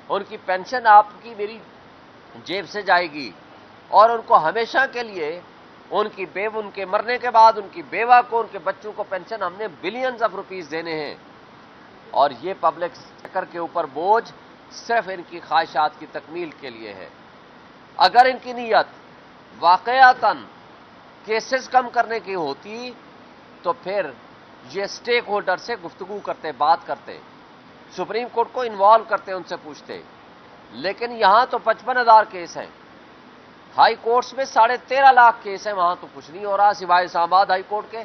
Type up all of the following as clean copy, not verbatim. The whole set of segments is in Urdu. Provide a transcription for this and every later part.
ان کی پینشن آپ کی میری جیب سے جائے گی، اور ان کو ہمیشہ کے لیے ان کے مرنے کے بعد ان کی بیوہ کو، ان کے بچوں کو پینشن ہم نے بلینز آف روپیز دینے ہیں، اور یہ پبلک سیکٹر کے اوپر بوجھ صرف ان کی خواہشات کی تکمیل کے لیے ہے۔ اگر ان کی نیت واقعتاً کیسز کم کرنے کی ہوتی تو پھر یہ سٹیک ہولڈر سے گفتگو کرتے، بات کرتے، سپریم کورٹ کو انوالو کرتے، ان سے پوچھتے، لیکن یہاں تو 55,000 کیس ہیں، ہائی کورٹس میں 13.5 لاکھ کیس ہیں، وہاں تو کچھ نہیں ہو رہا سوائے اسلام آباد ہائی کورٹ کے،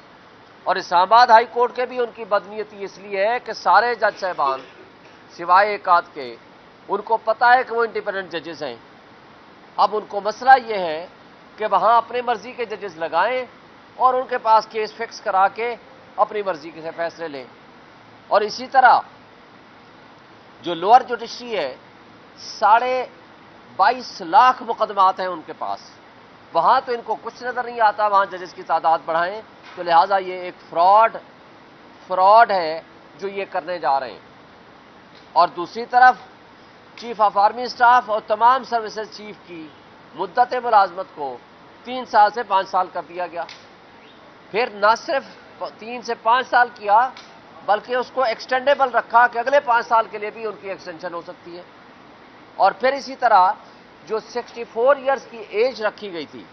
اور اسلام آباد ہائی کورٹ کے بھی ان کی بدنیتی اس لیے ہے کہ سارے جج صاحبان سوائے ایک آدھ کے ان کو پتا ہے کہ وہ انڈیپینڈنٹ ججز ہیں۔ اب ان کو مسئلہ یہ ہے کہ وہاں اپنی مرضی کے ججز لگائیں اور ان کے پاس کیس فکس کرا کے اپنی مرضی کے فیصلے لیں۔ اور اسی طرح جو لوور جوڈیشری ہے 22.5 لاکھ مقدمات ہیں ان کے پاس، وہاں تو ان کو کچھ نظر نہیں آتا، وہاں ججز کی تعداد بڑھائیں، تو لہٰذا یہ ایک فراڈ ہے جو یہ کرنے جا رہے ہیں۔ اور دوسری طرف چیف آف آرمی اسٹاف اور تمام سروسز چیف کی مدت ملازمت کو 3 سال سے 5 سال کر دیا گیا، پھر نہ صرف 3 سے 5 سال کیا بلکہ اس کو ایکسٹینڈیبل رکھا کہ اگلے 5 سال کے لیے بھی ان کی ایکسٹینشن ہو سکتی ہے۔ اور پھر اسی طرح جو 64 ایئرز کی ایج رکھی گئی تھی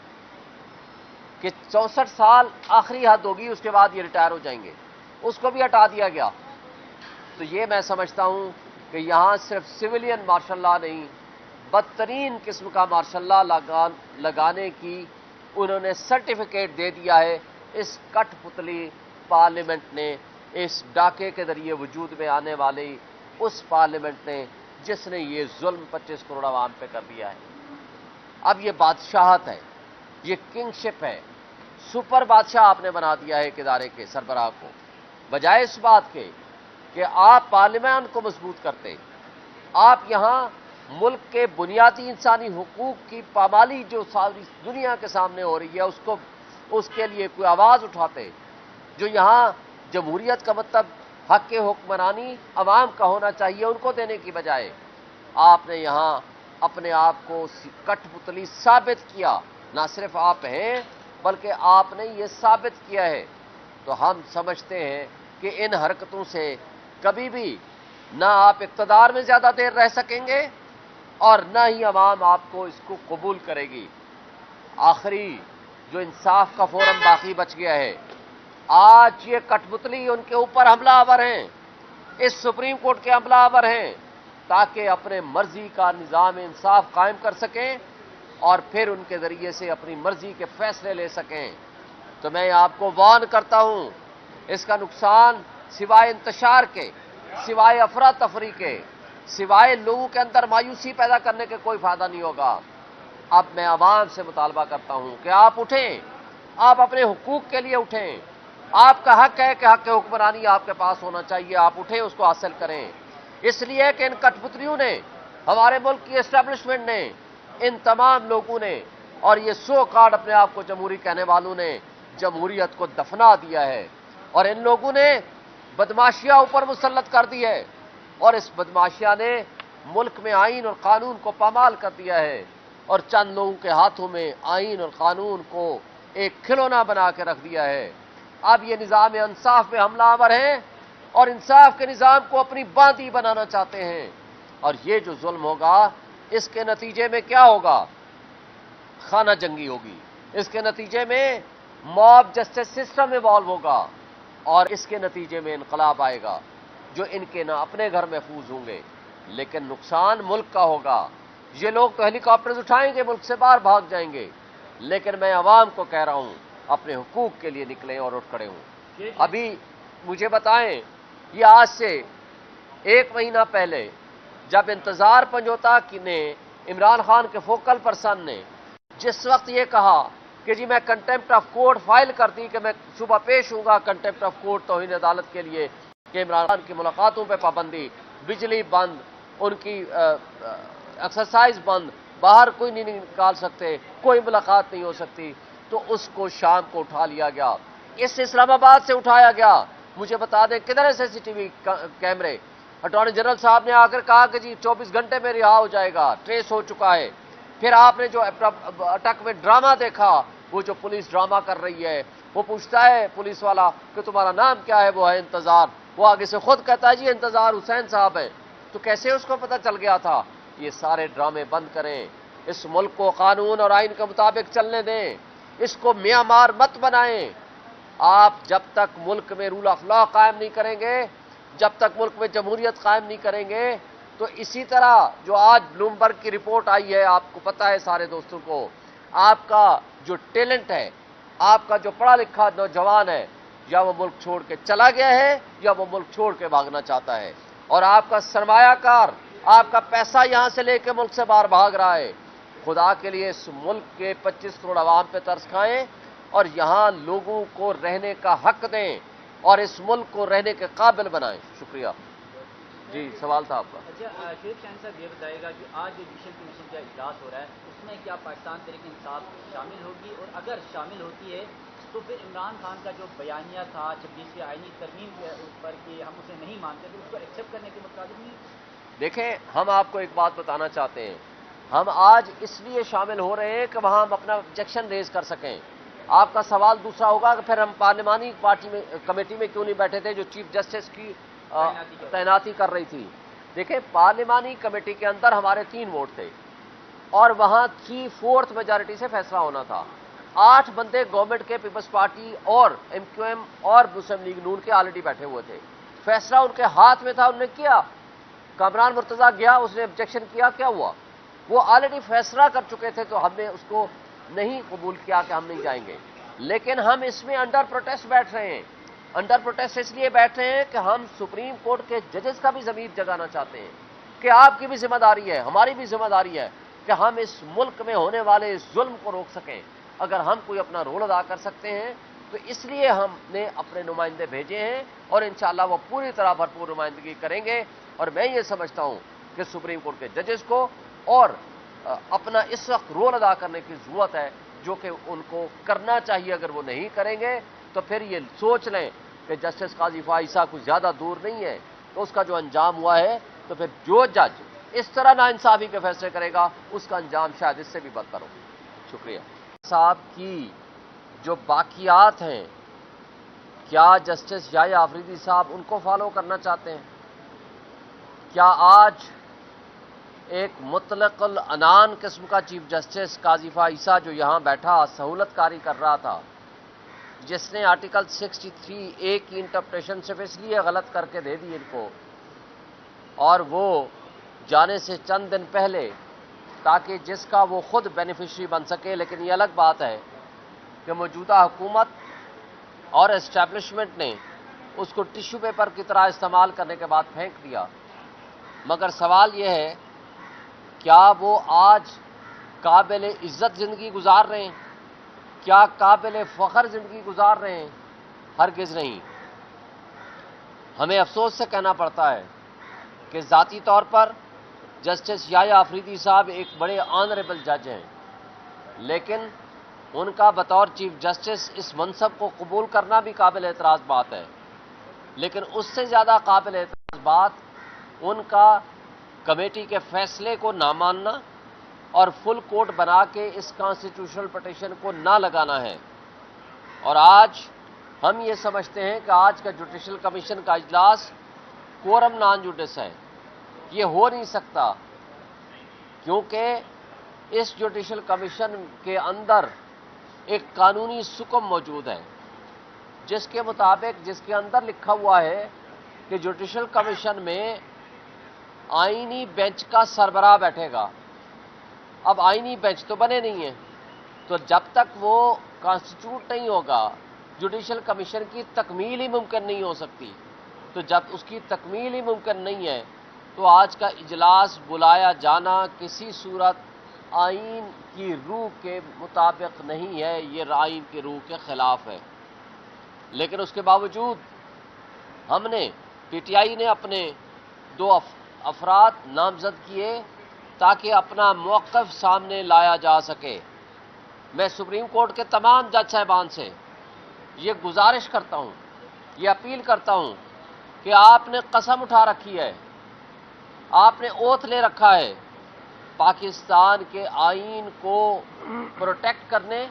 کہ 64 سال آخری حد ہوگی، اس کے بعد یہ ریٹائر ہو جائیں گے، اس کو بھی ہٹا دیا گیا۔ تو یہ میں سمجھتا ہوں کہ یہاں صرف سویلین مارشل لا نہیں، بدترین قسم کا مارشل لا لگانے کی انہوں نے سرٹیفکیٹ دے دیا ہے اس کٹ پتلی پارلیمنٹ نے، اس ڈاکے کے ذریعے وجود میں آنے والی اس پارلیمنٹ نے جس نے یہ ظلم 25 کروڑ عوام پہ کر دیا ہے۔ اب یہ بادشاہت ہے، یہ کنگ شپ ہے، سپر بادشاہ آپ نے بنا دیا ہے ایک ادارے کے سربراہ کو، بجائے اس بات کے کہ آپ پارلیمان کو مضبوط کرتے، آپ یہاں ملک کے بنیادی انسانی حقوق کی پامالی جو ساری دنیا کے سامنے ہو رہی ہے اس کے لیے کوئی آواز اٹھاتے، جو یہاں جمہوریت کا مطلب حق حکمرانی عوام کا ہونا چاہیے ان کو دینے کی بجائے آپ نے یہاں اپنے آپ کو کٹ پتلی ثابت کیا۔ نہ صرف آپ ہیں بلکہ آپ نے یہ ثابت کیا ہے۔ تو ہم سمجھتے ہیں کہ ان حرکتوں سے کبھی بھی نہ آپ اقتدار میں زیادہ دیر رہ سکیں گے اور نہ ہی عوام آپ کو اس کو قبول کرے گی۔ آخری جو انصاف کا فورم باقی بچ گیا ہے، آج یہ کٹ پتلی ان کے اوپر حملہ آور ہیں، اس سپریم کورٹ کے حملہ آور ہیں، تاکہ اپنے مرضی کا نظام انصاف قائم کر سکیں اور پھر ان کے ذریعے سے اپنی مرضی کے فیصلے لے سکیں۔ تو میں آپ کو وارن کرتا ہوں، اس کا نقصان سوائے انتشار کے، سوائے افراتفری کے، سوائے لوگوں کے اندر مایوسی پیدا کرنے کے کوئی فائدہ نہیں ہوگا۔ اب میں عوام سے مطالبہ کرتا ہوں کہ آپ اٹھیں، آپ اپنے حقوق کے لیے اٹھیں، آپ کا حق ہے کہ حق حکمرانی آپ کے پاس ہونا چاہیے، آپ اٹھیں اس کو حاصل کریں۔ اس لیے کہ ان کٹ پتلیوں نے، ہمارے ملک کی اسٹیبلشمنٹ نے، ان تمام لوگوں نے اور یہ سو کارڈ اپنے آپ کو جمہوری کہنے والوں نے جمہوریت کو دفنا دیا ہے، اور ان لوگوں نے بدماشیاں اوپر مسلط کر دی ہے، اور اس بدماشیاں نے ملک میں آئین اور قانون کو پامال کر دیا ہے، اور چند لوگوں کے ہاتھوں میں آئین اور قانون کو ایک کھلونا بنا کے رکھ دیا ہے۔ اب یہ نظام انصاف میں حملہ آور ہیں اور انصاف کے نظام کو اپنی باندی بنانا چاہتے ہیں، اور یہ جو ظلم ہوگا اس کے نتیجے میں کیا ہوگا؟ خانہ جنگی ہوگی، اس کے نتیجے میں موب جسٹس سسٹم ایوالو ہوگا، اور اس کے نتیجے میں انقلاب آئے گا جو ان کے نہ اپنے گھر محفوظ ہوں گے لیکن نقصان ملک کا ہوگا۔ یہ لوگ تو ہیلی کاپٹرز اٹھائیں گے، ملک سے باہر بھاگ جائیں گے، لیکن میں عوام کو کہہ رہا ہوں اپنے حقوق کے لیے نکلیں اور اٹھ کھڑے ہوں۔ ابھی مجھے بتائیں، یہ آج سے 1 مہینہ پہلے جب انتظار پنجوتا نے عمران خان کے فوکل پرسن نے جس وقت یہ کہا کہ جی میں کنٹیمپٹ آف کورٹ فائل کر دی کہ میں صبح پیش ہوں گا کنٹیمپٹ آف کورٹ توہین عدالت کے لیے کہ عمران خان کی ملاقاتوں پہ پابندی، بجلی بند، ان کی ایکسرسائز بند، باہر کوئی نہیں نکال سکتے، کوئی ملاقات نہیں ہو سکتی، تو اس کو شام کو اٹھا لیا گیا، اس اسلام آباد سے اٹھایا گیا۔ مجھے بتا دیں کدھر ہے سی سی ٹی وی کیمرے؟ اٹارنی جنرل صاحب نے آ کر کہا کہ جی 24 گھنٹے میں رہا ہو جائے گا، ٹریس ہو چکا ہے۔ پھر آپ نے جو اٹک میں ڈرامہ دیکھا، وہ جو پولیس ڈرامہ کر رہی ہے، وہ پوچھتا ہے پولیس والا کہ تمہارا نام کیا ہے، وہ ہے انتظار، وہ آگے سے خود کہتا ہے جی انتظار حسین صاحب ہے۔ تو کیسے اس کو پتہ چل گیا تھا؟ یہ سارے ڈرامے بند کریں، اس ملک کو قانون اور آئین کے مطابق چلنے دیں، اس کو معیار مت بنائیں۔ آپ جب تک ملک میں رول آف لا قائم نہیں کریں گے، جب تک ملک میں جمہوریت قائم نہیں کریں گے، تو اسی طرح جو آج بلومبرگ کی رپورٹ آئی ہے، آپ کو پتہ ہے سارے دوستوں کو، آپ کا جو ٹیلنٹ ہے، آپ کا جو پڑھا لکھا نوجوان ہے، یا وہ ملک چھوڑ کے چلا گیا ہے یا وہ ملک چھوڑ کے بھاگنا چاہتا ہے، اور آپ کا سرمایہ کار آپ کا پیسہ یہاں سے لے کے ملک سے باہر بھاگ رہا ہے۔ خدا کے لیے اس ملک کے 25 کروڑ عوام پہ ترس کھائیں اور یہاں لوگوں کو رہنے کا حق دیں اور اس ملک کو رہنے کے قابل بنائیں۔ شکریہ۔ جی سوال تھا آپ کا۔ اچھا شریف شاہین صاحب یہ بتائیے گا کہ آج جو جوڈیشل کمیشن کا اجلاس ہو رہا ہے، اس میں کیا پاکستان تحریک انصاف شامل ہوگی، اور اگر شامل ہوتی ہے تو پھر عمران خان کا جو بیانیہ تھا 26ویں آئینی ترمیم کے اوپر کہ ہم اسے نہیں مانتے، تو اس کو ایکسیپٹ کرنے کے مترادف نہیں؟ دیکھیں، ہم آپ کو ایک بات بتانا چاہتے ہیں، ہم آج اس لیے شامل ہو رہے ہیں کہ وہاں ہم اپنا آبجیکشن ریز کر سکیں۔ آپ کا سوال دوسرا ہوگا کہ پھر ہم پارلیمانی پارٹی میں کمیٹی میں کیوں نہیں بیٹھے تھے جو چیف جسٹس کی تعیناتی کر رہی تھی؟ دیکھیں، پارلیمانی کمیٹی کے اندر ہمارے 3 ووٹ تھے اور وہاں 3/4 میجارٹی سے فیصلہ ہونا تھا۔ 8 بندے گورنمنٹ کے، پیپلز پارٹی اور MQM اور مسلم لیگ نون کے آلریڈی بیٹھے ہوئے تھے۔ فیصلہ ان کے ہاتھ میں تھا، انہوں نے کیا۔ کامران مرتضیٰ گیا، اس نے آبجیکشن کیا، کیا ہوا؟ وہ آلریڈی فیصلہ کر چکے تھے، تو ہم نے اس کو نہیں قبول کیا کہ ہم نہیں جائیں گے۔ لیکن ہم اس میں انڈر پروٹیسٹ بیٹھ رہے ہیں۔ انڈر پروٹیسٹ اس لیے بیٹھ رہے ہیں کہ ہم سپریم کورٹ کے ججز کا بھی ضمیر جگانا چاہتے ہیں کہ آپ کی بھی ذمہ داری ہے، ہماری بھی ذمہ داری ہے کہ ہم اس ملک میں ہونے والے اس ظلم کو روک سکیں۔ اگر ہم کوئی اپنا رول ادا کر سکتے ہیں تو اس لیے ہم نے اپنے نمائندے بھیجے ہیں اور انشاءاللہ وہ پوری طرح بھرپور نمائندگی کریں گے۔ اور میں یہ سمجھتا ہوں کہ سپریم کورٹ کے ججز کو اور اپنا اس وقت رول ادا کرنے کی ضرورت ہے جو کہ ان کو کرنا چاہیے۔ اگر وہ نہیں کریں گے تو پھر یہ سوچ لیں کہ جسٹس قاضی فائزہ کچھ زیادہ دور نہیں ہے، تو اس کا جو انجام ہوا ہے، تو پھر جو جج اس طرح ناانصافی کے فیصلے کرے گا اس کا انجام شاید اس سے بھی بدتر ہو۔ شکریہ۔ صاحب کی جو باقیات ہیں، کیا جسٹس یحییٰ آفریدی صاحب ان کو فالو کرنا چاہتے ہیں؟ کیا آج ایک مطلق العنان قسم کا چیف جسٹس قاضی فائزہ جو یہاں بیٹھا سہولت کاری کر رہا تھا، جس نے آرٹیکل 63A کی انٹرپریشن صرف اس لیے غلط کر کے دے دی ان کو، اور وہ جانے سے چند دن پہلے تاکہ جس کا وہ خود بینیفیشری بن سکے، لیکن یہ الگ بات ہے کہ موجودہ حکومت اور اسٹیبلشمنٹ نے اس کو ٹیشو پیپر کی طرح استعمال کرنے کے بعد پھینک دیا۔ مگر سوال یہ ہے، کیا وہ آج قابل عزت زندگی گزار رہے ہیں؟ کیا قابل فخر زندگی گزار رہے ہیں؟ ہرگز نہیں۔ ہمیں افسوس سے کہنا پڑتا ہے کہ ذاتی طور پر جسٹس یحییٰ آفریدی صاحب ایک بڑے آنریبل جج ہیں، لیکن ان کا بطور چیف جسٹس اس منصب کو قبول کرنا بھی قابل اعتراض بات ہے۔ لیکن اس سے زیادہ قابل اعتراض بات ان کا کمیٹی کے فیصلے کو نہ ماننا اور فل کورٹ بنا کے اس کانسٹیٹیوشنل پٹیشن کو نہ لگانا ہے۔ اور آج ہم یہ سمجھتے ہیں کہ آج کا جوڈیشل کمیشن کا اجلاس کورم نان جوڈس ہے، یہ ہو نہیں سکتا، کیونکہ اس جوڈیشل کمیشن کے اندر ایک قانونی سکم موجود ہے جس کے مطابق، جس کے اندر لکھا ہوا ہے کہ جوڈیشل کمیشن میں آئینی بینچ کا سربراہ بیٹھے گا۔ اب آئینی بینچ تو بنے نہیں ہیں، تو جب تک وہ کانسٹیٹیوٹ نہیں ہوگا جوڈیشل کمیشن کی تکمیل ہی ممکن نہیں ہو سکتی۔ تو جب اس کی تکمیل ہی ممکن نہیں ہے تو آج کا اجلاس بلایا جانا کسی صورت آئین کی روح کے مطابق نہیں ہے، یہ آئین کی روح کے خلاف ہے۔ لیکن اس کے باوجود ہم نے PTI نے اپنے 2 افراد نامزد کیے تاکہ اپنا موقف سامنے لایا جا سکے۔ میں سپریم کورٹ کے تمام جج صاحبان سے یہ گزارش کرتا ہوں، یہ اپیل کرتا ہوں کہ آپ نے قسم اٹھا رکھی ہے آپ نے اوتھ لے رکھا ہے پاکستان کے آئین کو پروٹیکٹ کرنے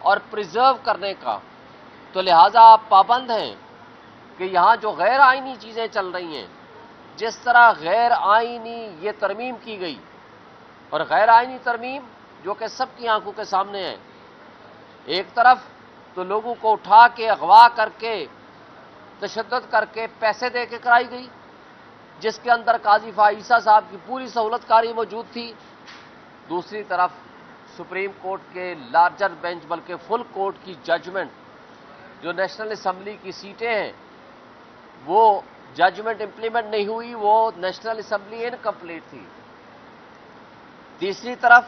اور پریزرو کرنے کا، تو لہٰذا آپ پابند ہیں کہ یہاں جو غیر آئینی چیزیں چل رہی ہیں، جس طرح غیر آئینی یہ ترمیم کی گئی، اور غیر آئینی ترمیم جو کہ سب کی آنکھوں کے سامنے ہے، ایک طرف تو لوگوں کو اٹھا کے اغوا کر کے تشدد کر کے پیسے دے کے کرائی گئی، جس کے اندر قاضی فائیسہ صاحب کی پوری سہولت کاری موجود تھی. دوسری طرف سپریم کورٹ کے لارجر بینچ بلکہ فل کورٹ کی ججمنٹ، جو نیشنل اسمبلی کی سیٹیں ہیں، وہ ججمنٹ امپلیمنٹ نہیں ہوئی، وہ نیشنل اسمبلی انکمپلیٹ تھی. تیسری طرف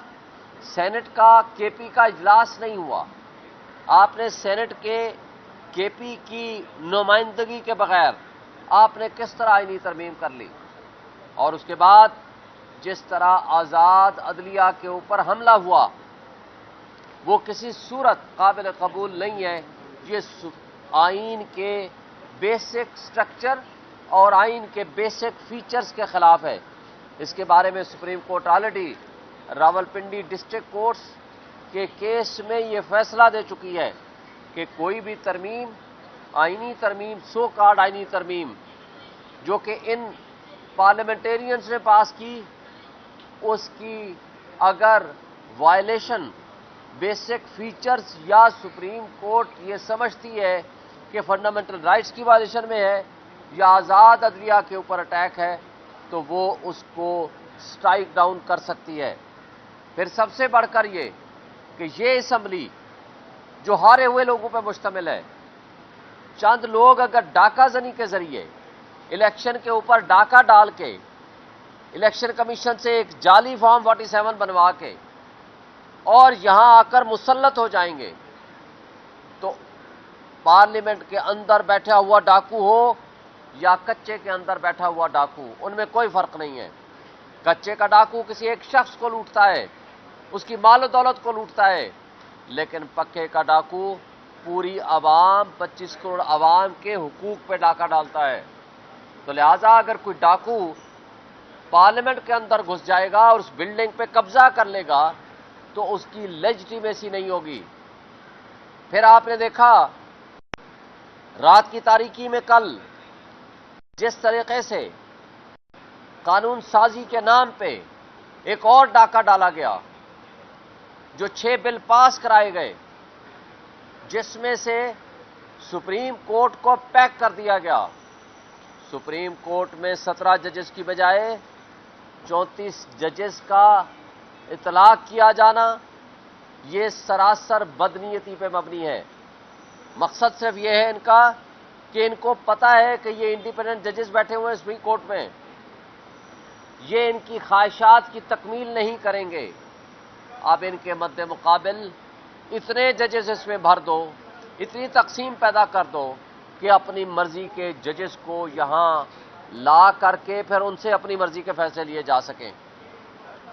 سینٹ کا کے پی کا اجلاس نہیں ہوا. آپ نے سینٹ کے پی کی نمائندگی کے بغیر آپ نے کس طرح آئینی ترمیم کر لی؟ اور اس کے بعد جس طرح آزاد عدلیہ کے اوپر حملہ ہوا، وہ کسی صورت قابل قبول نہیں ہے. یہ آئین کے بیسک سٹرکچر اور آئین کے بیسک فیچرز کے خلاف ہے. اس کے بارے میں supreme court already Rawalpindi district courts کے کیس میں یہ فیصلہ دے چکی ہے کہ کوئی بھی ترمیم، آئینی ترمیم، سو کارڈ آئینی ترمیم جو کہ ان پارلیمنٹیرینز نے پاس کی، اس کی اگر وائلیشن بیسک فیچرز یا سپریم کورٹ یہ سمجھتی ہے کہ فنڈامنٹل رائٹس کی وائلیشن میں ہے یا آزاد عدلیہ کے اوپر اٹیک ہے، تو وہ اس کو سٹرائک ڈاؤن کر سکتی ہے. پھر سب سے بڑھ کر یہ کہ یہ اسمبلی جو ہارے ہوئے لوگوں پہ مشتمل ہے، چند لوگ اگر ڈاکہ زنی کے ذریعے الیکشن کے اوپر ڈاکہ ڈال کے الیکشن کمیشن سے ایک جعلی فارم 47 بنوا کے اور یہاں آ کر مسلط ہو جائیں گے، تو پارلیمنٹ کے اندر بیٹھا ہوا ڈاکو ہو یا کچے کے اندر بیٹھا ہوا ڈاکو، ان میں کوئی فرق نہیں ہے. کچے کا ڈاکو کسی ایک شخص کو لوٹتا ہے، اس کی مال و دولت کو لوٹتا ہے، لیکن پکے کا ڈاکو پوری عوام، 25 کروڑ عوام کے حقوق پہ ڈاکہ ڈالتا ہے. تو لہٰذا اگر کوئی ڈاکو پارلیمنٹ کے اندر گھس جائے گا اور اس بلڈنگ پہ قبضہ کر لے گا تو اس کی لیجٹیمیسی نہیں ہوگی. پھر آپ نے دیکھا رات کی تاریکی میں کل جس طریقے سے قانون سازی کے نام پہ ایک اور ڈاکہ ڈالا گیا، جو 6 بل پاس کرائے گئے، جس میں سے سپریم کورٹ کو پیک کر دیا گیا. سپریم کورٹ میں 17 ججز کی بجائے 34 ججز کا اطلاق کیا جانا، یہ سراسر بدنیتی پہ مبنی ہے. مقصد صرف یہ ہے ان کا کہ ان کو پتہ ہے کہ یہ انڈیپینڈنٹ ججز بیٹھے ہوئے ہیں سپریم کورٹ میں، یہ ان کی خواہشات کی تکمیل نہیں کریں گے. اب ان کے مد مقابل اتنے ججز اس میں بھر دو، اتنی تقسیم پیدا کر دو کہ اپنی مرضی کے ججز کو یہاں لا کر کے پھر ان سے اپنی مرضی کے فیصلے لیے جا سکیں.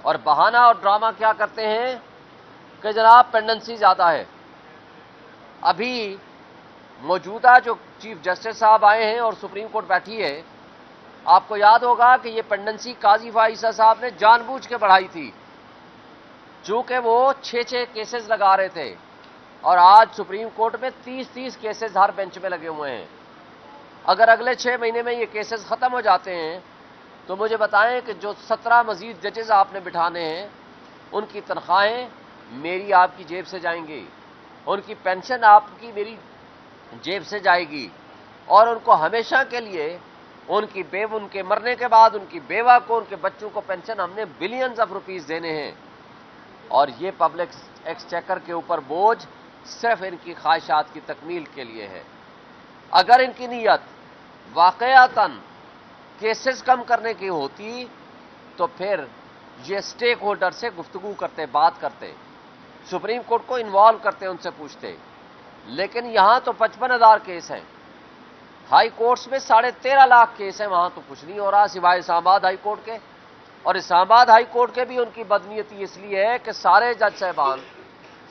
اور بہانہ اور ڈرامہ کیا کرتے ہیں کہ جناب پینڈنسی زیادہ ہے. ابھی موجودہ جو چیف جسٹس صاحب آئے ہیں اور سپریم کورٹ بیٹھی ہے، آپ کو یاد ہوگا کہ یہ پینڈنسی قاضی فائیسہ صاحب نے جان بوجھ کے بڑھائی تھی، چونکہ وہ 6 کیسز لگا رہے تھے، اور آج سپریم کورٹ میں 30 کیسز ہر بینچ میں لگے ہوئے ہیں. اگر اگلے 6 مہینے میں یہ کیسز ختم ہو جاتے ہیں تو مجھے بتائیں کہ جو 17 مزید ججز آپ نے بٹھانے ہیں، ان کی تنخواہیں میری آپ کی جیب سے جائیں گی، ان کی پینشن آپ کی میری جیب سے جائے گی، اور ان کو ہمیشہ کے لیے ان کے مرنے کے بعد ان کی بیوہ کو، ان کے بچوں کو پینشن ہم نے بلینز آف روپیز دینے ہیں. اور یہ پبلک ایکسچیکر کے اوپر بوجھ صرف ان کی خواہشات کی تکمیل کے لیے ہے. اگر ان کی نیت واقعتاً کیسز کم کرنے کی ہوتی تو پھر یہ سٹیک ہولڈر سے گفتگو کرتے، بات کرتے، سپریم کورٹ کو انوالو کرتے، ان سے پوچھتے. لیکن یہاں تو 55,000 کیس ہیں، ہائی کورٹس میں 13.5 لاکھ کیس ہیں، وہاں تو کچھ نہیں ہو رہا سوائے اسلام آباد ہائی کورٹ کے. اور اسلام آباد ہائی کورٹ کے بھی ان کی بدنیتی اس لیے ہے کہ سارے جج صاحبان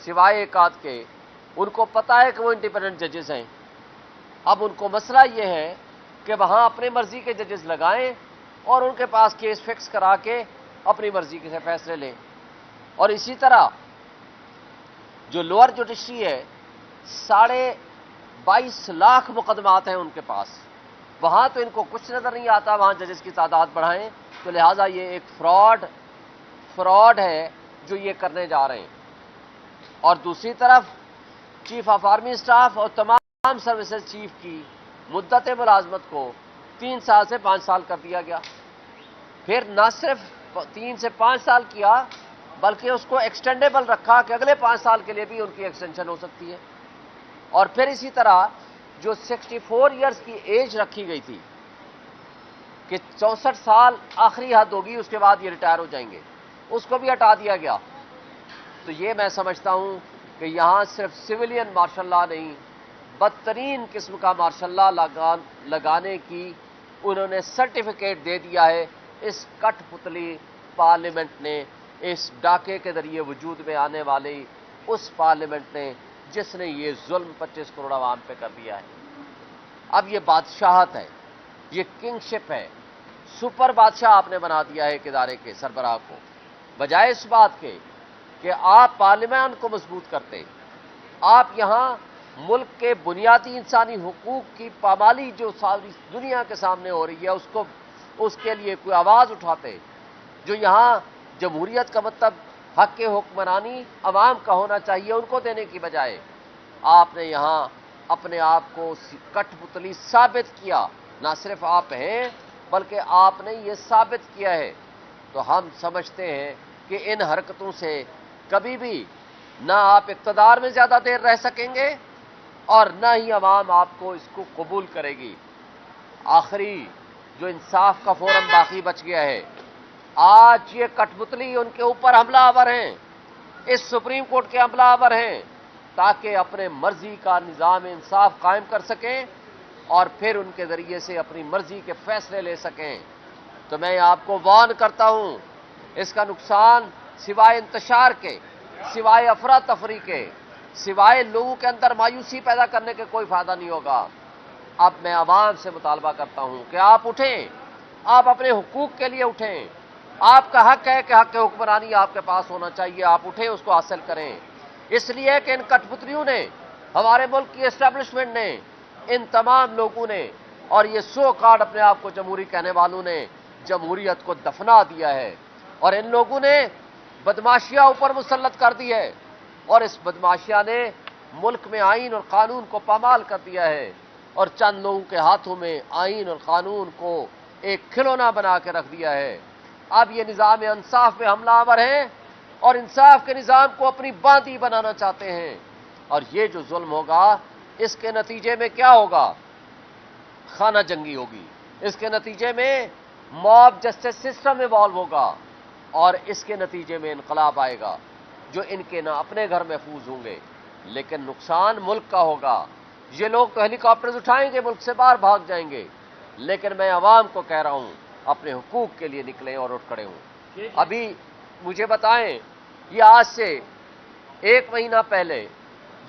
سوائے ایک آدھ کے، ان کو پتہ ہے کہ وہ انڈیپینڈنٹ ججز ہیں. اب ان کو مسئلہ یہ ہے کہ وہاں اپنے مرضی کے ججز لگائیں اور ان کے پاس کیس فکس کرا کے اپنی مرضی کے فیصلے لیں. اور اسی طرح جو لوور جوڈیشری ہے 22.5 لاکھ مقدمات ہیں ان کے پاس. وہاں تو ان کو کچھ نظر نہیں آتا, وہاں ججز کی تعداد بڑھائیں, تو لہٰذا یہ ایک فراڈ ہے جو یہ کرنے جا رہے ہیں. اور دوسری طرف چیف آف آرمی اسٹاف اور تمام سروسز چیف کی مدت ملازمت کو 3 سال سے 5 سال کر دیا گیا. پھر نہ صرف 3 سے 5 سال کیا بلکہ اس کو ایکسٹینڈیبل رکھا کہ اگلے 5 سال کے لیے بھی ان کی ایکسٹینشن ہو سکتی ہے. اور پھر اسی طرح جو 64 ایئرز کی ایج رکھی گئی تھی کہ 64 سال آخری حد ہوگی, اس کے بعد یہ ریٹائر ہو جائیں گے, اس کو بھی ہٹا دیا گیا. تو یہ میں سمجھتا ہوں کہ یہاں صرف سویلین مارشل لا نہیں, بدترین قسم کا مارشل لا لگانے کی انہوں نے سرٹیفکیٹ دے دیا ہے اس کٹ پتلی پارلیمنٹ نے, اس ڈاکے کے ذریعے وجود میں آنے والی اس پارلیمنٹ نے جس نے یہ ظلم 25 کروڑ عوام پہ کر دیا ہے. اب یہ بادشاہت ہے, یہ کنگ شپ ہے, سپر بادشاہ آپ نے بنا دیا ہے ایک ادارے کے سربراہ کو, بجائے اس بات کے کہ آپ پارلیمان کو مضبوط کرتے. آپ یہاں ملک کے بنیادی انسانی حقوق کی پامالی جو ساری دنیا کے سامنے ہو رہی ہے اس کے لیے کوئی آواز اٹھاتے. جو یہاں جمہوریت کا مطلب حق کے حکمرانی عوام کا ہونا چاہیے ان کو دینے کی بجائے آپ نے یہاں اپنے آپ کو کٹ پتلی ثابت کیا. نہ صرف آپ ہیں بلکہ آپ نے یہ ثابت کیا ہے. تو ہم سمجھتے ہیں کہ ان حرکتوں سے کبھی بھی نہ آپ اقتدار میں زیادہ دیر رہ سکیں گے اور نہ ہی عوام آپ کو اس کو قبول کرے گی. آخری جو انصاف کا فورم باقی بچ گیا ہے, آج یہ کٹ پتلی ان کے اوپر حملہ آور ہیں, اس سپریم کورٹ کے حملہ آور ہیں تاکہ اپنے مرضی کا نظام انصاف قائم کر سکیں اور پھر ان کے ذریعے سے اپنی مرضی کے فیصلے لے سکیں. تو میں آپ کو وارن کرتا ہوں, اس کا نقصان سوائے انتشار کے, سوائے افراتفری کے, سوائے لوگوں کے اندر مایوسی پیدا کرنے کے کوئی فائدہ نہیں ہوگا. اب میں عوام سے مطالبہ کرتا ہوں کہ آپ اٹھیں, آپ اپنے حقوق کے لیے اٹھیں. آپ کا حق ہے کہ حق حکمرانی آپ کے پاس ہونا چاہیے, آپ اٹھیں اس کو حاصل کریں. اس لیے کہ ان کٹ پتلیوں نے, ہمارے ملک کی اسٹیبلشمنٹ نے, ان تمام لوگوں نے اور یہ سو کارڈ اپنے آپ کو جمہوری کہنے والوں نے جمہوریت کو دفنا دیا ہے. اور ان لوگوں نے بدماشیاں اوپر مسلط کر دی ہے اور اس بدماشیاں نے ملک میں آئین اور قانون کو پامال کر دیا ہے اور چند لوگوں کے ہاتھوں میں آئین اور قانون کو ایک کھلونا بنا کے رکھ دیا ہے. اب یہ نظام انصاف میں حملہ آور ہیں اور انصاف کے نظام کو اپنی باندی بنانا چاہتے ہیں. اور یہ جو ظلم ہوگا اس کے نتیجے میں کیا ہوگا؟ خانہ جنگی ہوگی. اس کے نتیجے میں موب جسٹس سسٹم ایوالو ہوگا اور اس کے نتیجے میں انقلاب آئے گا جو ان کے نہ اپنے گھر محفوظ ہوں گے لیکن نقصان ملک کا ہوگا. یہ لوگ تو ہیلی کاپٹرز اٹھائیں گے, ملک سے باہر بھاگ جائیں گے, لیکن میں عوام کو کہہ رہا ہوں اپنے حقوق کے لیے نکلیں اور اٹھ کھڑے ہوں. ابھی مجھے بتائیں, یہ آج سے 1 مہینہ پہلے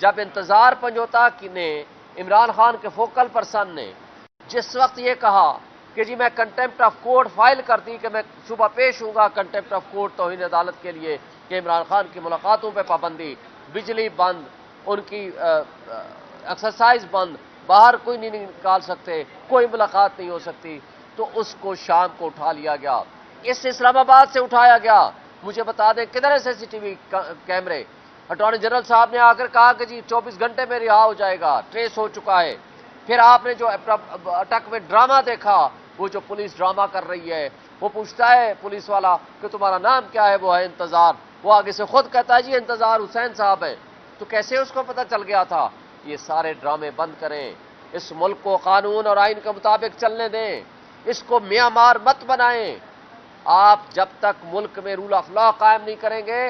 جب انتظار پنجوتا نے عمران خان کے فوکل پرسن نے جس وقت یہ کہا کہ جی میں کنٹیمپٹ آف کورٹ فائل کر دی کہ میں صبح پیش ہوں گا کنٹیمپٹ آف کورٹ توہین عدالت کے لیے کہ عمران خان کی ملاقاتوں پہ پابندی, بجلی بند, ان کی ایکسرسائز بند, باہر کوئی نہیں نکال سکتے, کوئی ملاقات نہیں ہو سکتی, تو اس کو شام کو اٹھا لیا گیا. اس اسلام آباد سے اٹھایا گیا. مجھے بتا دیں کدھر ہے CCTV کیمرے؟ اٹارنی جنرل صاحب نے آ کر کہا کہ جی 24 گھنٹے میں رہا ہو جائے گا, ٹریس ہو چکا ہے. پھر آپ نے جو اٹک میں ڈرامہ دیکھا, وہ جو پولیس ڈرامہ کر رہی ہے, وہ پوچھتا ہے پولیس والا کہ تمہارا نام کیا ہے؟ وہ ہے انتظار. وہ آگے سے خود کہتا ہے جی انتظار حسین صاحب ہے. تو کیسے اس کو پتہ چل گیا تھا؟ یہ سارے ڈرامے بند کریں, اس ملک کو قانون اور آئین کے مطابق چلنے دیں, اس کو معیار مت بنائیں. آپ جب تک ملک میں رول آف لا قائم نہیں کریں گے,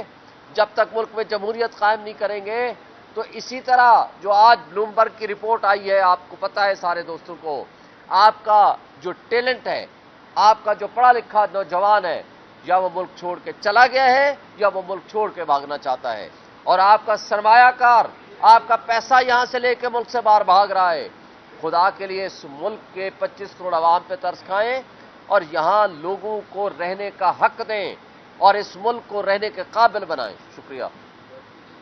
جب تک ملک میں جمہوریت قائم نہیں کریں گے, تو اسی طرح جو آج بلومبرگ کی رپورٹ آئی ہے, آپ کو پتا ہے سارے دوستوں کو, آپ کا جو ٹیلنٹ ہے, آپ کا جو پڑھا لکھا نوجوان ہے, یا وہ ملک چھوڑ کے چلا گیا ہے یا وہ ملک چھوڑ کے بھاگنا چاہتا ہے. اور آپ کا سرمایہ کار, آپ کا پیسہ یہاں سے لے کے ملک سے باہر بھاگ رہا ہے. خدا کے لیے اس ملک کے 25 کروڑ عوام پہ ترس کھائیں اور یہاں لوگوں کو رہنے کا حق دیں اور اس ملک کو رہنے کے قابل بنائیں۔ شکریہ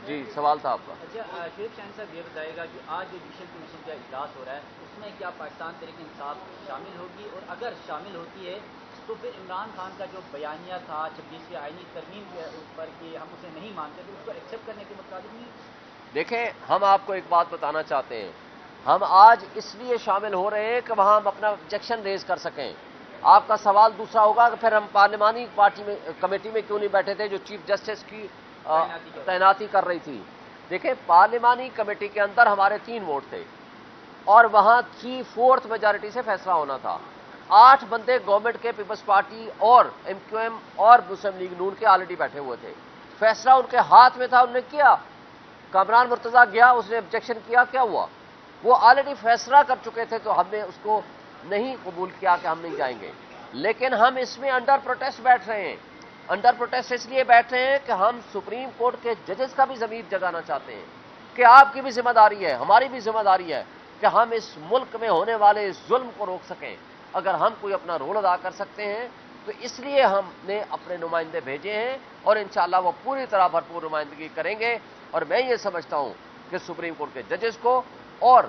جی، سوال تھا آپ کا۔ اچھا، شعیب شاہین صاحب یہ بتائے گا کہ آج جو جوڈیشل کمیشن کا اجلاس ہو رہا ہے اس میں کیا پاکستان تحریک انصاف شامل ہوگی، اور اگر شامل ہوتی ہے تو پھر عمران خان کا جو بیانیہ تھا 26ویں آئینی ترمیم کے اوپر کہ ہم اسے نہیں مانتے، تو اس کو ایکسیپٹ کرنے کے مطابق نہیں؟ دیکھیں، ہم آپ کو ایک بات بتانا چاہتے ہیں، ہم آج اس لیے شامل ہو رہے ہیں کہ وہاں ہم اپنا آبجیکشن ریز کر سکیں۔ آپ کا سوال دوسرا ہوگا کہ پھر ہم پارلیمانی پارٹی میں کمیٹی میں کیوں نہیں بیٹھے تھے جو چیف جسٹس کی تعیناتی کر رہی تھی۔ دیکھیں، پارلیمانی کمیٹی کے اندر ہمارے 3 ووٹ تھے اور وہاں 3/4 میجارٹی سے فیصلہ ہونا تھا۔ 8 بندے گورنمنٹ کے، پیپلز پارٹی اور MQM اور مسلم لیگ نون کے آلریڈی بیٹھے ہوئے تھے۔ فیصلہ ان کے ہاتھ میں تھا، انہوں نے کیا۔ کامران مرتضیٰ گیا، اس نے آبجیکشن کیا، کیا ہوا؟ وہ آلریڈی فیصلہ کر چکے تھے، تو ہم نے اس کو نہیں قبول کیا کہ ہم نہیں جائیں گے۔ لیکن ہم اس میں انڈر پروٹیسٹ بیٹھ رہے ہیں۔ انڈر پروٹیسٹ اس لیے بیٹھ رہے ہیں کہ ہم سپریم کورٹ کے ججز کا بھی ضمیر جگانا چاہتے ہیں کہ آپ کی بھی ذمہ داری ہے، ہماری بھی ذمہ داری ہے کہ ہم اس ملک میں ہونے والے اس ظلم کو روک سکیں۔ اگر ہم کوئی اپنا رول ادا کر سکتے ہیں تو اس لیے ہم نے اپنے نمائندے بھیجے ہیں اور انشاءاللہ وہ پوری طرح بھرپور نمائندگی کریں گے۔ اور میں یہ سمجھتا ہوں کہ سپریم کورٹ کے ججز کو اور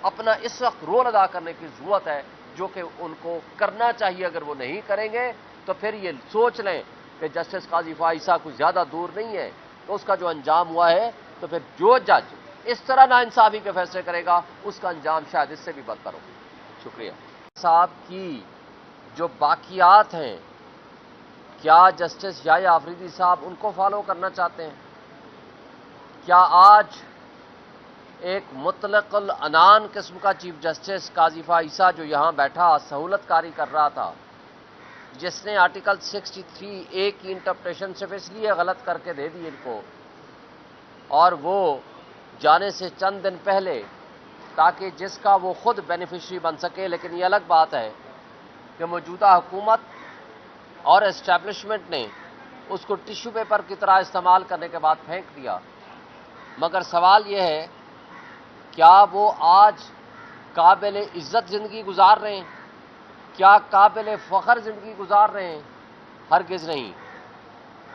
اپنا اس وقت رول ادا کرنے کی ضرورت ہے جو کہ ان کو کرنا چاہیے۔ اگر وہ نہیں کریں گے تو پھر یہ سوچ لیں کہ جسٹس قاضی فا عیسیٰ کچھ زیادہ دور نہیں ہے، تو اس کا جو انجام ہوا ہے تو پھر جو جج اس طرح ناانصافی کے فیصلے کرے گا اس کا انجام شاید اس سے بھی بدتر ہو۔ شکریہ صاحب کی جو باقیات ہیں، کیا جسٹس یحییٰ آفریدی صاحب ان کو فالو کرنا چاہتے ہیں؟ کیا آج ایک مطلق العنان قسم کا چیف جسٹس قاضی فا عیسیٰ جو یہاں بیٹھا سہولت کاری کر رہا تھا، جس نے آرٹیکل 63A کی انٹرپریشن صرف اس لیے غلط کر کے دے دی ان کو، اور وہ جانے سے چند دن پہلے تاکہ جس کا وہ خود بینیفیشری بن سکے، لیکن یہ الگ بات ہے کہ موجودہ حکومت اور اسٹیبلشمنٹ نے اس کو ٹیشو پیپر کی طرح استعمال کرنے کے بعد پھینک دیا۔ مگر سوال یہ ہے، کیا وہ آج قابل عزت زندگی گزار رہے ہیں؟ کیا قابل فخر زندگی گزار رہے ہیں؟ ہرگز نہیں۔